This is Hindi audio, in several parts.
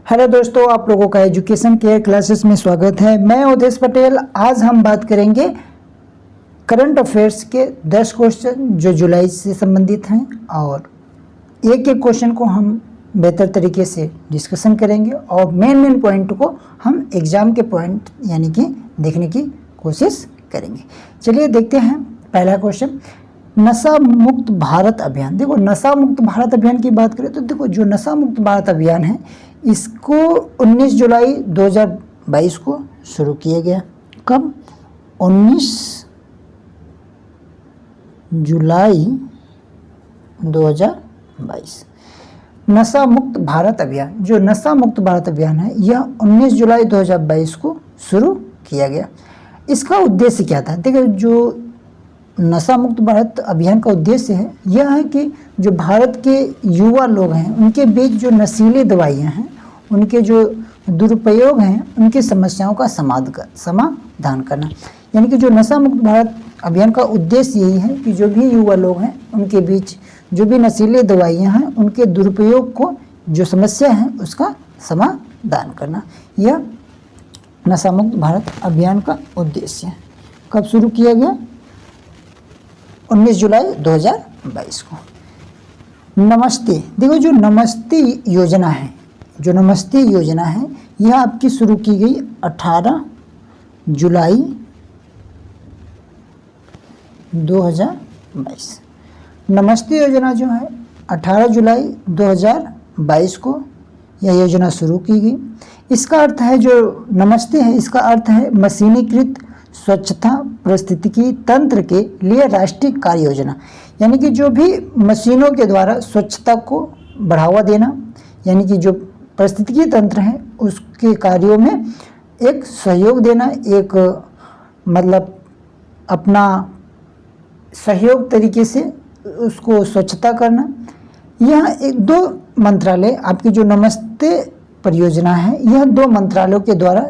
हेलो दोस्तों, आप लोगों का एजुकेशन केयर क्लासेस में स्वागत है। मैं उदेश पटेल। आज हम बात करेंगे करंट अफेयर्स के 10 क्वेश्चन जो जुलाई से संबंधित हैं और एक एक क्वेश्चन को हम बेहतर तरीके से डिस्कशन करेंगे और मेन पॉइंट को हम एग्ज़ाम के पॉइंट यानी कि देखने की कोशिश करेंगे। चलिए देखते हैं पहला क्वेश्चन, नशा मुक्त भारत अभियान। देखो, नशा मुक्त भारत अभियान की बात करें तो देखो, जो नशा मुक्त भारत अभियान है इसको 19 जुलाई 2022 को शुरू किया गया। कब? 19 जुलाई 2022। नशा मुक्त भारत अभियान, जो नशा मुक्त भारत अभियान है यह 19 जुलाई 2022 को शुरू किया गया। इसका उद्देश्य क्या था? देखो, जो नशा मुक्त भारत अभियान का उद्देश्य है यह है कि जो भारत के युवा लोग हैं उनके बीच जो नशीली दवाइयाँ हैं उनके जो दुरुपयोग हैं उनकी समस्याओं का समाधान करना। यानी कि जो नशा मुक्त भारत अभियान का उद्देश्य यही है कि जो भी युवा लोग हैं उनके बीच जो भी नशीली दवाइयाँ हैं उनके दुरुपयोग को जो समस्या है उसका समाधान करना। यह नशा मुक्त भारत अभियान का उद्देश्य है। कब शुरू किया गया? 19 जुलाई 2022 को। नमस्ते, देखो जो नमस्ते योजना है, जो नमस्ते योजना है यह आपकी शुरू की गई 18 जुलाई 2022। नमस्ते योजना जो है 18 जुलाई 2022 को यह योजना शुरू की गई। इसका अर्थ है, जो नमस्ते है इसका अर्थ है मशीनीकृत स्वच्छता पारिस्थितिकी तंत्र के लिए राष्ट्रीय कार्य योजना। यानी कि जो भी मशीनों के द्वारा स्वच्छता को बढ़ावा देना, यानी कि जो पारिस्थितिकी तंत्र है उसके कार्यों में एक सहयोग देना, एक मतलब अपना सहयोग तरीके से उसको स्वच्छता करना। यह एक दो मंत्रालय, आपकी जो नमस्ते परियोजना है यह 2 मंत्रालयों के द्वारा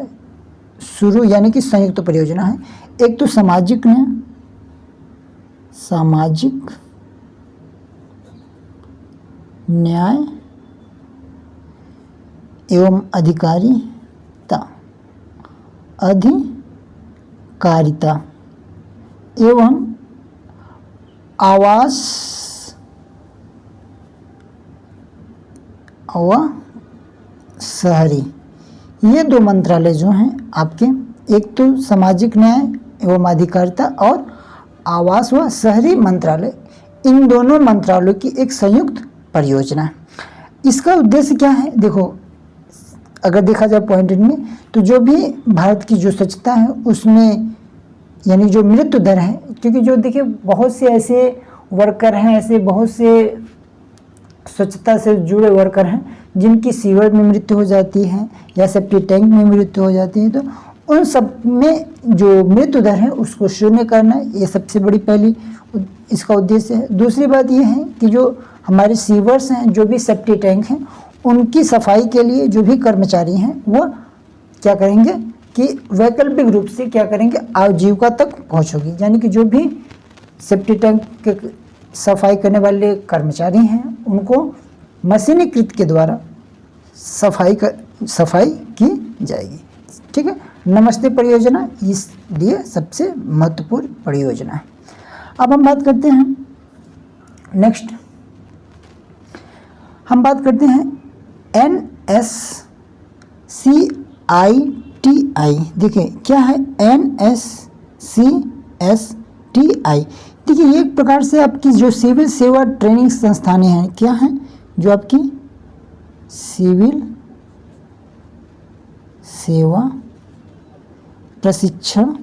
शुरू यानी कि संयुक्त परियोजना है। एक तो सामाजिक न्याय एवं अधिकारिता एवं आवास व शहरी, ये 2 मंत्रालय जो हैं आपके, एक तो सामाजिक न्याय एवं अधिकारिता और आवास व शहरी मंत्रालय, इन दोनों मंत्रालयों की एक संयुक्त परियोजना है। इसका उद्देश्य क्या है? देखो, अगर देखा जाए पॉइंट में तो जो भी भारत की जो स्वच्छता है उसमें यानी जो मृत्यु दर है, क्योंकि जो देखिए बहुत से ऐसे वर्कर हैं, ऐसे बहुत से स्वच्छता से जुड़े वर्कर हैं जिनकी सीवर में मृत्यु हो जाती है या सेप्टिक टैंक में मृत्यु हो जाती है, तो उन सब में जो मृत्यु दर है उसको शून्य करना, ये सबसे बड़ी पहली इसका उद्देश्य है। दूसरी बात ये है कि जो हमारे सीवर्स हैं, जो भी सेप्टिक टैंक हैं, उनकी सफाई के लिए जो भी कर्मचारी हैं वो क्या करेंगे कि वैकल्पिक रूप से क्या करेंगे, आजीविका तक पहुँचोगी। यानी कि जो भी सेप्टिक टैंक के सफाई करने वाले कर्मचारी हैं उनको मशीनीकृत के द्वारा सफाई की जाएगी। ठीक है, नमस्ते परियोजना इसलिए सबसे महत्वपूर्ण परियोजना है। अब हम बात करते हैं नेक्स्ट, हम बात करते हैं NSCITI। देखिए क्या है NSCSTI? देखिए ये एक प्रकार से आपकी जो सिविल सेवा ट्रेनिंग संस्थानें हैं, क्या हैं? जो आपकी सिविल सेवा प्रशिक्षण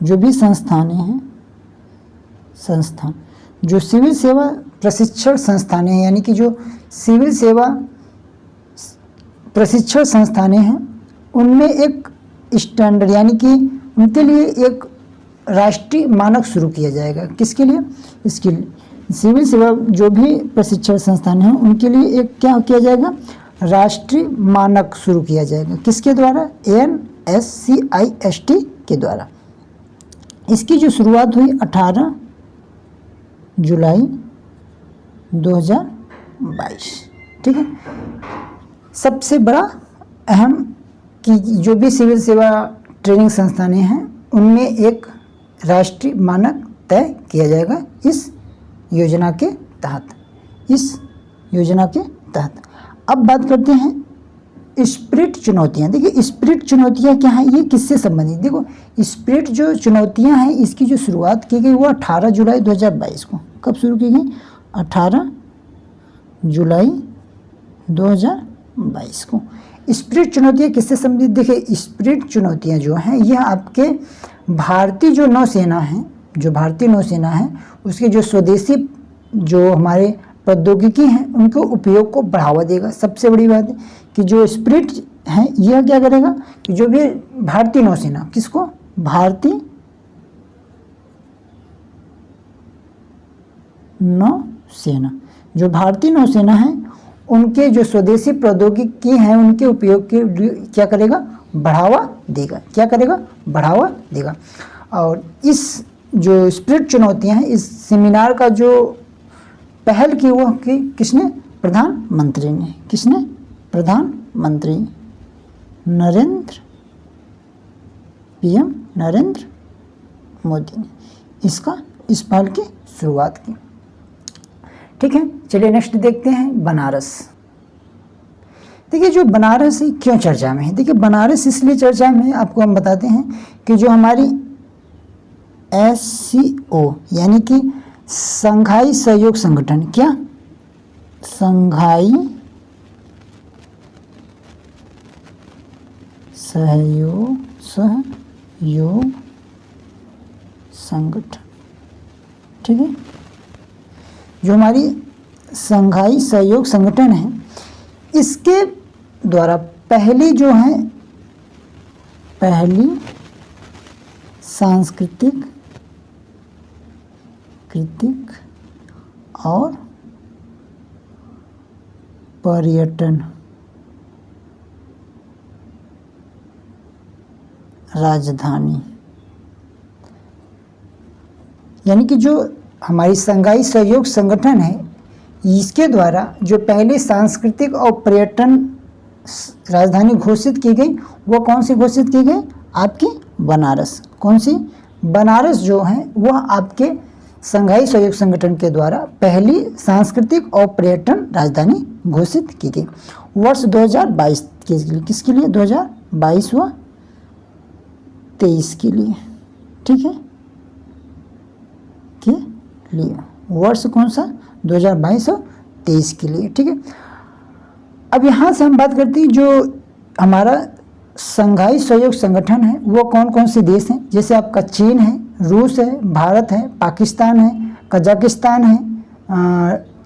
जो भी संस्थानें हैं, जो सिविल सेवा प्रशिक्षण संस्थानें हैं, यानी कि जो सिविल सेवा प्रशिक्षण संस्थानें हैं उनमें एक स्टैंडर्ड यानी कि उनके लिए एक राष्ट्रीय मानक शुरू किया जाएगा। किसके लिए? इसके लिए सिविल सेवा जो भी प्रशिक्षण संस्थान हैं उनके लिए एक क्या किया जाएगा, राष्ट्रीय मानक शुरू किया जाएगा। किसके द्वारा? NSCIST के द्वारा। इसकी जो शुरुआत हुई 18 जुलाई 2022 ठीक है। सबसे बड़ा अहम कि जो भी सिविल सेवा ट्रेनिंग संस्थानें हैं उनमें एक राष्ट्रीय मानक तय किया जाएगा इस योजना के तहत, इस योजना के तहत। अब बात करते हैं स्पिरिट चुनौतियाँ। देखिए स्पिरिट चुनौतियाँ क्या हैं, ये किससे संबंधित। देखो स्पिरिट जो चुनौतियाँ हैं इसकी जो शुरुआत की गई वो 18 जुलाई 2022 को। कब शुरू की गई? 18 जुलाई 2022 को। स्पिरिट चुनौतियाँ किससे संबंधित? देखिए स्पिरिट चुनौतियाँ जो हैं यह आपके भारतीय जो नौसेना है, जो भारतीय नौसेना है उसके जो स्वदेशी जो हमारे प्रौद्योगिकी हैं उनके उपयोग को बढ़ावा देगा। सबसे बड़ी बात है कि जो स्पिरिट है यह क्या करेगा कि जो भी भारतीय नौसेना, किसको? भारतीय नौसेना, जो भारतीय नौसेना है उनके जो स्वदेशी प्रौद्योगिकी हैं उनके उपयोग के क्या करेगा? बढ़ावा देगा। क्या करेगा? बढ़ावा देगा। और इस जो स्पिरिट चुनौतियां हैं इस सेमिनार का जो पहल की वो की किसने? प्रधानमंत्री ने। किसने? प्रधानमंत्री नरेंद्र, पीएम नरेंद्र मोदी ने इसका इस पहल की शुरुआत की। ठीक है, चलिए नेक्स्ट देखते हैं बनारस। देखिए जो बनारस है क्यों चर्चा में है? देखिए बनारस इसलिए चर्चा में है, आपको हम बताते हैं कि जो हमारी SCO यानी कि संघाई सहयोग संगठन, क्या? संघाई सहयोग संगठन, ठीक है, जो हमारी संघाई सहयोग संगठन है इसके द्वारा पहली जो है पहली सांस्कृतिक और पर्यटन राजधानी, यानी कि जो हमारी संघाई सहयोग संगठन है इसके द्वारा जो पहले सांस्कृतिक और पर्यटन राजधानी घोषित की गई वो कौन सी घोषित की गई? आपकी बनारस। कौन सी? बनारस जो है वह आपके संघाई सहयोग संगठन के द्वारा पहली सांस्कृतिक और पर्यटन राजधानी घोषित की गई वर्ष 2022 के लिए। किसके लिए? 2022 व 23 के लिए, ठीक है, के लिए। वर्ष कौन सा? 2022 और 23 के लिए, ठीक है। अब यहाँ से हम बात करते हैं जो हमारा संघाई सहयोग संगठन है वो कौन कौन से देश हैं। जैसे आपका चीन है, रूस है, भारत है, पाकिस्तान है, कजाकिस्तान है,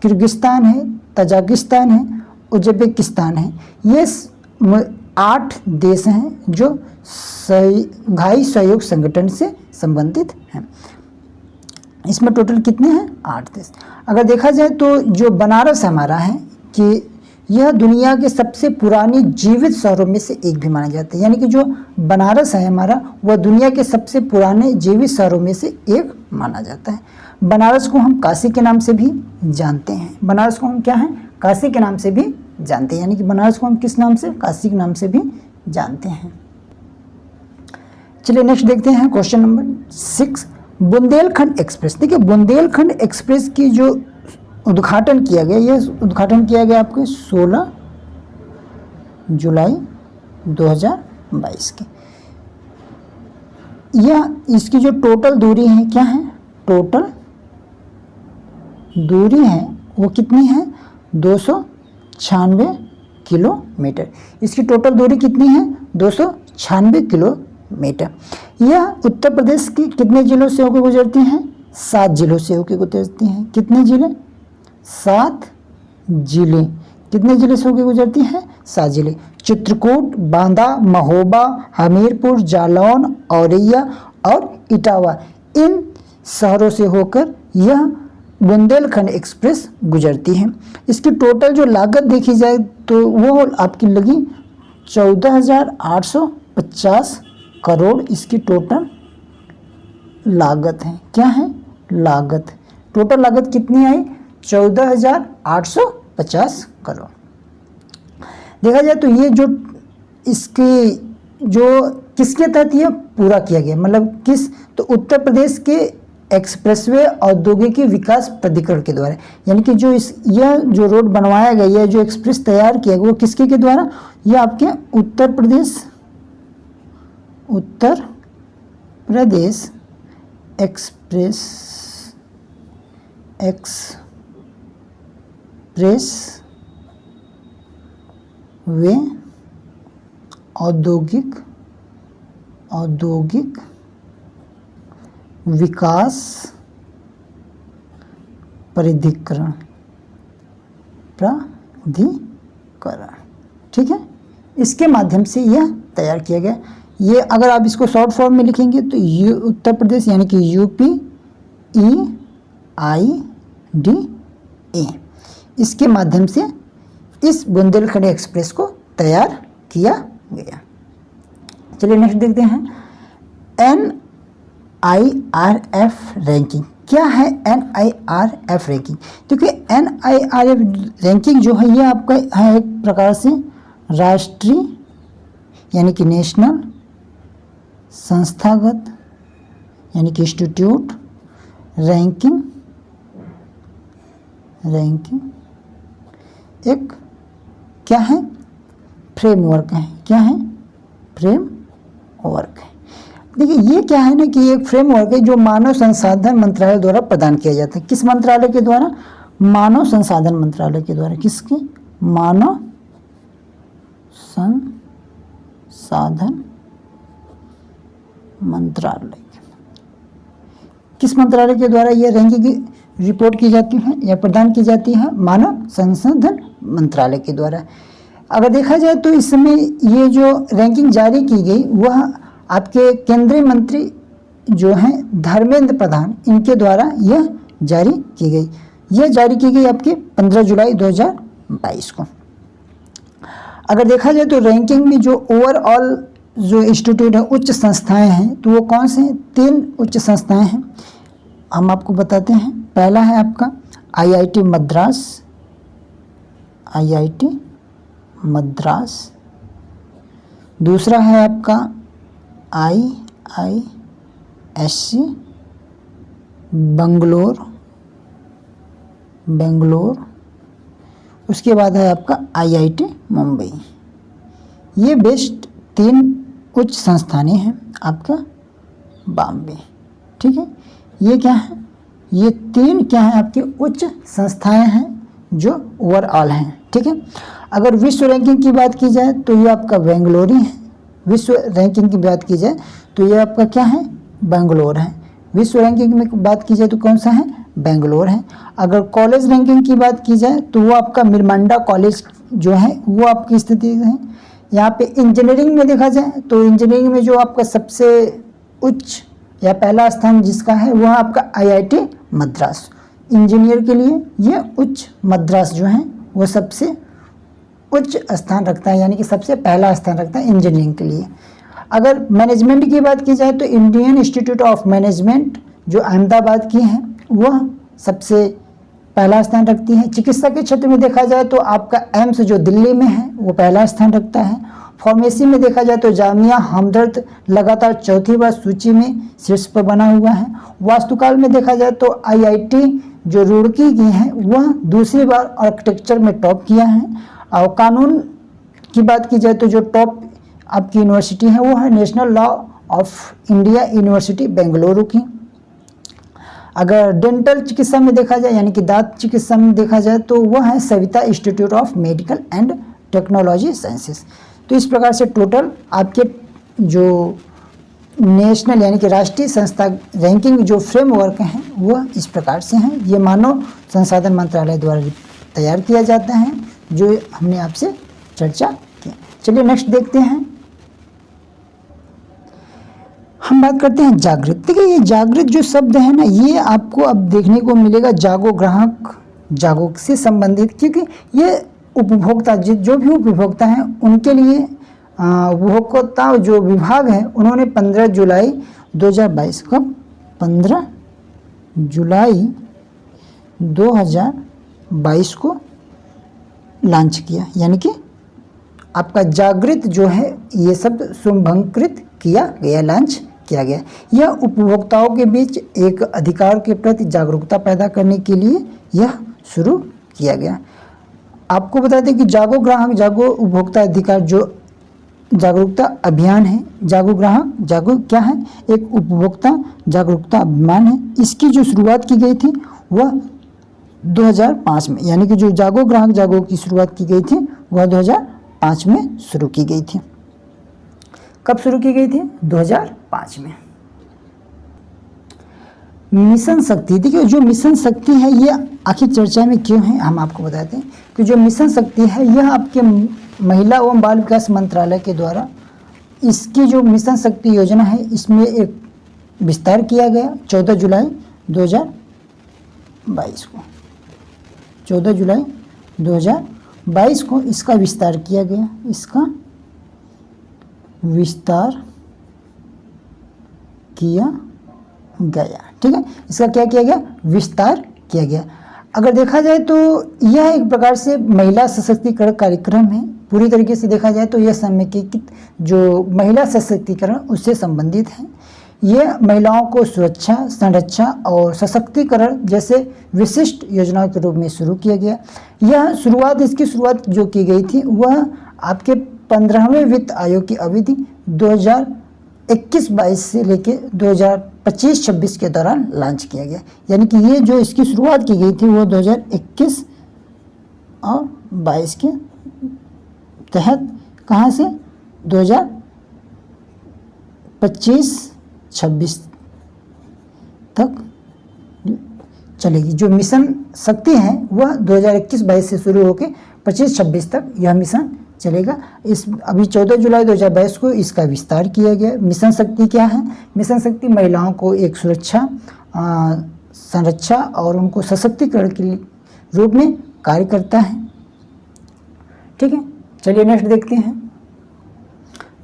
किर्गिस्तान है, तजाकिस्तान है, उज्बेकिस्तान है। ये 8 देश हैं जो संघाई सहयोग संगठन से संबंधित हैं। इसमें टोटल कितने हैं? 8 देश। अगर देखा जाए तो जो बनारस हमारा है कि यह दुनिया के सबसे पुरानी जीवित शहरों में से एक भी माना जाता है। यानी कि जो बनारस है हमारा वह दुनिया के सबसे पुराने जीवित शहरों में से एक माना जाता है। बनारस को हम काशी के नाम से भी जानते हैं। बनारस को हम क्या हैं? काशी के नाम से भी जानते हैं। यानी कि बनारस को हम किस नाम से? काशी के नाम से भी जानते हैं। चलिए नेक्स्ट देखते हैं क्वेश्चन नंबर 6, बुंदेलखंड एक्सप्रेस। देखिए बुंदेलखंड एक्सप्रेस की जो उद्घाटन किया गया, ये उद्घाटन किया गया आपके 16 जुलाई 2022 के। यह इसकी जो टोटल दूरी है क्या है? टोटल दूरी है वो कितनी है? 296 किलोमीटर। इसकी टोटल दूरी कितनी है? 296 किलोमीटर। यह उत्तर प्रदेश की कितने जिलों से होकर गुजरती हैं? 7 जिलों से होकर गुजरती हैं। कितने जिले? 7 जिले। कितने जिले से होकर गुजरती हैं? 7 जिले। चित्रकूट, बांदा, महोबा, हमीरपुर, जालौन, औरैया और इटावा, इन शहरों से होकर यह बुंदेलखंड एक्सप्रेस गुजरती है। इसकी टोटल जो लागत देखी जाए तो वो आपकी लगी 14,850 करोड़। इसकी टोटल लागत है। क्या है? लागत। टोटल लागत कितनी आई? 14,850 करोड़। देखा जाए तो ये जो इसकी जो किसके तहत ये पूरा किया गया, मतलब किस, तो उत्तर प्रदेश के एक्सप्रेसवे औद्योगिकी विकास प्राधिकरण के द्वारा, यानी कि जो यह जो रोड बनवाया गया, यह जो एक्सप्रेस तैयार किया गया वो किसके के द्वारा, यह आपके उत्तर प्रदेश एक्सप्रेस वे औद्योगिक विकास प्राधिकरण, ठीक है, इसके माध्यम से यह तैयार किया गया। ये अगर आप इसको शॉर्ट फॉर्म में लिखेंगे तो उत्तर प्रदेश यानी कि UPEIDA, इसके माध्यम से इस बुंदेलखंड एक्सप्रेस को तैयार किया गया। चलिए नेक्स्ट देखते हैं NIRF रैंकिंग। क्या है NIRF रैंकिंग? क्योंकि NIRF रैंकिंग जो है ये आपका है एक प्रकार से राष्ट्रीय यानी कि नेशनल, संस्थागत यानी कि इंस्टीट्यूट रैंकिंग एक क्या है, फ्रेमवर्क है। क्या है? फ्रेमवर्क है। देखिए ये क्या है ना कि ये एक फ्रेमवर्क है जो मानव संसाधन मंत्रालय द्वारा प्रदान किया जाता है। किस मंत्रालय के द्वारा? मानव संसाधन मंत्रालय के द्वारा। किसके? मानव संसाधन मंत्रालय। किस मंत्रालय के द्वारा यह रैंकिंग की रिपोर्ट की जाती है या प्रदान की जाती है? मानव संसाधन मंत्रालय के द्वारा। अगर देखा जाए तो इस समय ये जो रैंकिंग जारी की गई वह आपके केंद्रीय मंत्री जो हैं धर्मेंद्र प्रधान, इनके द्वारा यह जारी की गई। यह जारी की गई आपके 15 जुलाई 2022 को। अगर देखा जाए तो रैंकिंग में जो ओवरऑल जो इंस्टीट्यूट है, उच्च संस्थाएं हैं, तो वो कौन से? 3 उच्च संस्थाएं हैं, हम आपको बताते हैं। पहला है आपका IIT मद्रास, दूसरा है आपका IISc बेंगलोर, उसके बाद है आपका IIT मुंबई। ये बेस्ट 3 उच्च संस्थानें हैं आपका बॉम्बे। ठीक है, ये क्या है? ये 3 क्या है? आपके उच्च संस्थाएं हैं जो ओवरऑल हैं। ठीक है, अगर विश्व रैंकिंग की बात की जाए तो ये आपका बेंगलोर ही है। विश्व रैंकिंग की बात की जाए तो ये आपका क्या है? बेंगलोर है। विश्व रैंकिंग में बात की जाए तो कौन सा है? बेंगलोर है। अगर कॉलेज रैंकिंग की बात की जाए तो वो आपका मिर्मंडा कॉलेज जो है वो आपकी स्थिति है। यहाँ पे इंजीनियरिंग में देखा जाए तो इंजीनियरिंग में जो आपका सबसे उच्च या पहला स्थान जिसका है वह आपका IIT मद्रास। इंजीनियर के लिए ये उच्च मद्रास जो है वो सबसे उच्च स्थान रखता है, यानी कि सबसे पहला स्थान रखता है इंजीनियरिंग के लिए। अगर मैनेजमेंट की बात की जाए तो इंडियन इंस्टीट्यूट ऑफ मैनेजमेंट जो अहमदाबाद की है वह सबसे पहला स्थान रखती है। चिकित्सा के क्षेत्र में देखा जाए तो आपका एम्स जो दिल्ली में है वो पहला स्थान रखता है। फार्मेसी में देखा जाए तो जामिया हमदर्द लगातार 4थी बार सूची में शीर्ष पर बना हुआ है। वास्तुकाल में देखा जाए तो IIT जो रुड़की की है वह दूसरी बार आर्किटेक्चर में टॉप किया है। और कानून की बात की जाए तो जो टॉप आपकी यूनिवर्सिटी है वो है national law of India university Bengaluru की। अगर डेंटल चिकित्सा में देखा जाए यानी कि दांत चिकित्सा में देखा जाए तो वह है Savita institute of medical and technology sciences. तो इस प्रकार से टोटल आपके जो नेशनल यानी कि राष्ट्रीय संस्था रैंकिंग जो फ्रेमवर्क हैं वह इस प्रकार से हैं। ये मानव संसाधन मंत्रालय द्वारा तैयार किया जाता है जो हमने आपसे चर्चा की। चलिए नेक्स्ट देखते हैं, हम बात करते हैं जागृत। देखिए ये जागृत जो शब्द है ना ये आपको अब देखने को मिलेगा जागो ग्राहक जागो से संबंधित, क्योंकि ये उपभोक्ता जो भी उपभोक्ता हैं उनके लिए उपभोक्ता जो विभाग है उन्होंने 15 जुलाई 2022 को 15 जुलाई 2022 को लॉन्च किया, यानी कि आपका जागृत जो है ये शब्द शुभांकित किया गया, लॉन्च किया गया। यह उपभोक्ताओं के बीच एक अधिकार के प्रति जागरूकता पैदा करने के लिए यह शुरू किया गया। आपको बता दें कि जागो ग्राहक जागो उपभोक्ता अधिकार जो जागरूकता अभियान है, जागो ग्राहक जागो क्या है, एक उपभोक्ता जागरूकता अभियान है। इसकी जो शुरुआत की गई थी वह 2005 में, यानी कि जो जागो ग्राहक जागो की शुरुआत की गई थी वह 2005 में शुरू की गई थी। कब शुरू की गई थी? 2005 में। मिशन शक्ति, देखिए जो मिशन शक्ति है ये आखिर चर्चा में क्यों है, हम आपको बताते हैं कि जो मिशन शक्ति है यह आपके महिला एवं बाल विकास मंत्रालय के द्वारा इसकी जो मिशन शक्ति योजना है इसमें एक विस्तार किया गया 14 जुलाई 2022 को। 14 जुलाई 2022 को इसका विस्तार किया गया, इसका विस्तार किया गया। ठीक है, इसका क्या किया गया? विस्तार किया गया। अगर देखा जाए तो यह एक प्रकार से महिला सशक्तिकरण कार्यक्रम है। पूरी तरीके से देखा जाए तो यह समेकित जो महिला सशक्तिकरण उससे संबंधित है। यह महिलाओं को सुरक्षा, संरक्षा और सशक्तिकरण जैसे विशिष्ट योजनाओं के रूप में शुरू किया गया। यह शुरुआत, इसकी शुरुआत जो की गई थी वह आपके 15वें वित्त आयोग की अवधि 2021-22 से लेके 2025-26 के दौरान लॉन्च किया गया। यानी कि ये जो इसकी शुरुआत की गई थी वो 2021 और 22 के तहत कहाँ से 2025-26 तक चलेगी। जो मिशन शक्ति है वह 2021-22 से शुरू होकर 25-26 तक यह मिशन चलेगा। इस अभी 14 जुलाई 2022 को इसका विस्तार किया गया। मिशन शक्ति क्या है? मिशन शक्ति महिलाओं को एक सुरक्षा, संरक्षा और उनको सशक्तिकरण के रूप में कार्य करता है। ठीक है, चलिए नेक्स्ट देखते हैं।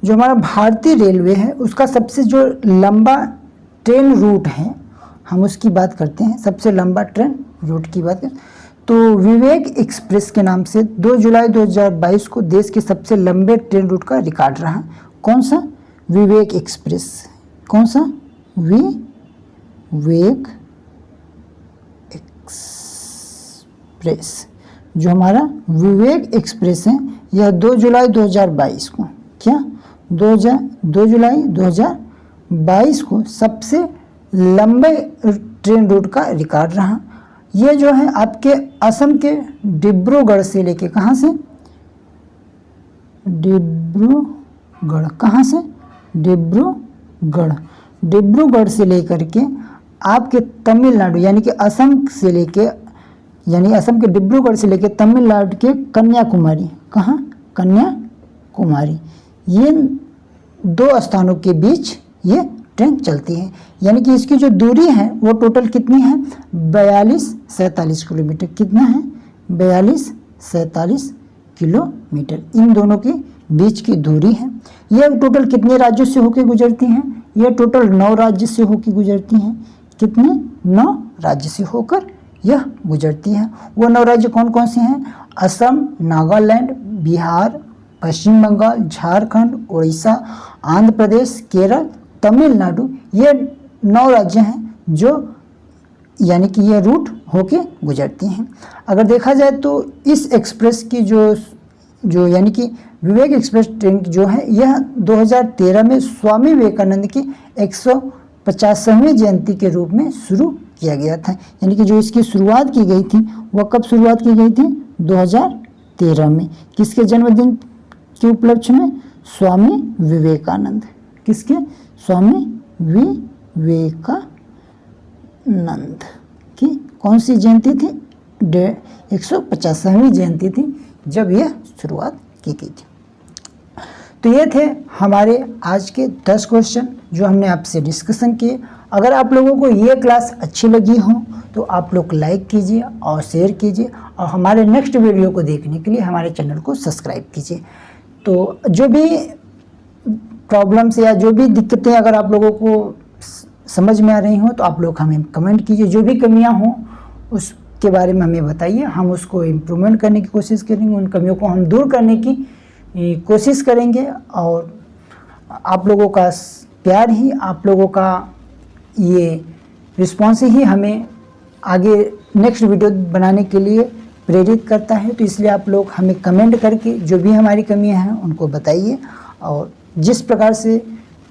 जो हमारा भारतीय रेलवे है उसका सबसे जो लंबा ट्रेन रूट है हम उसकी बात करते हैं। सबसे लंबा ट्रेन रूट की बात करें तो विवेक एक्सप्रेस के नाम से 2 जुलाई 2022 को देश के सबसे लंबे ट्रेन रूट का रिकॉर्ड रहा। कौन सा? विवेक एक्सप्रेस। कौन सा? विवेक एक्सप्रेस। जो हमारा विवेक एक्सप्रेस है यह 2 जुलाई 2022 को, क्या 2 जुलाई 2022 को सबसे लंबे ट्रेन रूट का रिकॉर्ड रहा। ये जो है आपके असम के डिब्रूगढ़ से लेके, कहाँ से? डिब्रूगढ़। कहाँ से? डिब्रूगढ़ से लेकर के आपके तमिलनाडु यानी कि असम से लेके, यानी असम के डिब्रूगढ़ से लेके तमिलनाडु के कन्याकुमारी, कहाँ? कन्याकुमारी। ये 2 स्थानों के बीच ये ट्रेन चलती है। यानी कि इसकी जो दूरी है वो टोटल कितनी है? 42-47 किलोमीटर। कितना है? 42-47 किलोमीटर इन दोनों के बीच की दूरी है। यह टोटल कितने राज्यों से होकर गुजरती हैं? यह टोटल 9 राज्य से होकर गुजरती हैं। कितने? 9 राज्य से होकर यह गुजरती है। वो 9 राज्य कौन कौन से हैं? असम, नागालैंड, बिहार, पश्चिम बंगाल, झारखंड, उड़ीसा, आंध्र प्रदेश, केरल, तमिलनाडु। ये 9 राज्य हैं जो यानी कि ये रूट होके गुजरती हैं। अगर देखा जाए तो इस एक्सप्रेस की जो यानी कि विवेक एक्सप्रेस ट्रेन जो है यह 2013 में स्वामी विवेकानंद की 150वीं जयंती के रूप में शुरू किया गया था। यानी कि जो इसकी शुरुआत की गई थी वह कब शुरुआत की गई थी? 2013 में। किसके जन्मदिन के उपलक्ष्य में? स्वामी विवेकानंद। किसके? स्वामी विवेकानंद की कौन सी जयंती थी? 150वीं जयंती थी जब यह शुरुआत की गई थी। तो ये थे हमारे आज के 10 क्वेश्चन जो हमने आपसे डिस्कशन किए। अगर आप लोगों को ये क्लास अच्छी लगी हो तो आप लोग लाइक कीजिए और शेयर कीजिए और हमारे नेक्स्ट वीडियो को देखने के लिए हमारे चैनल को सब्सक्राइब कीजिए। तो जो भी प्रॉब्लम्स या जो भी दिक्कतें अगर आप लोगों को समझ में आ रही हो तो आप लोग हमें कमेंट कीजिए। जो भी कमियां हों उसके बारे में हमें बताइए, हम उसको इम्प्रूवमेंट करने की कोशिश करेंगे। उन कमियों को हम दूर करने की कोशिश करेंगे और आप लोगों का प्यार ही, आप लोगों का ये रिस्पॉन्स ही हमें आगे नेक्स्ट वीडियो बनाने के लिए प्रेरित करता है। तो इसलिए आप लोग हमें कमेंट करके जो भी हमारी कमियां हैं उनको बताइए, और जिस प्रकार से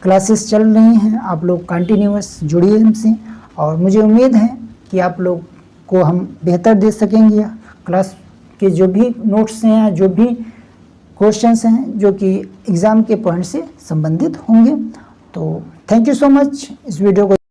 क्लासेस चल रही हैं आप लोग कंटिन्यूअस जुड़िए हमसे, और मुझे उम्मीद है कि आप लोग को हम बेहतर दे सकेंगे। क्लास के जो भी नोट्स हैं या जो भी क्वेश्चंस हैं जो कि एग्ज़ाम के पॉइंट से संबंधित होंगे। तो थैंक यू सो मच इस वीडियो को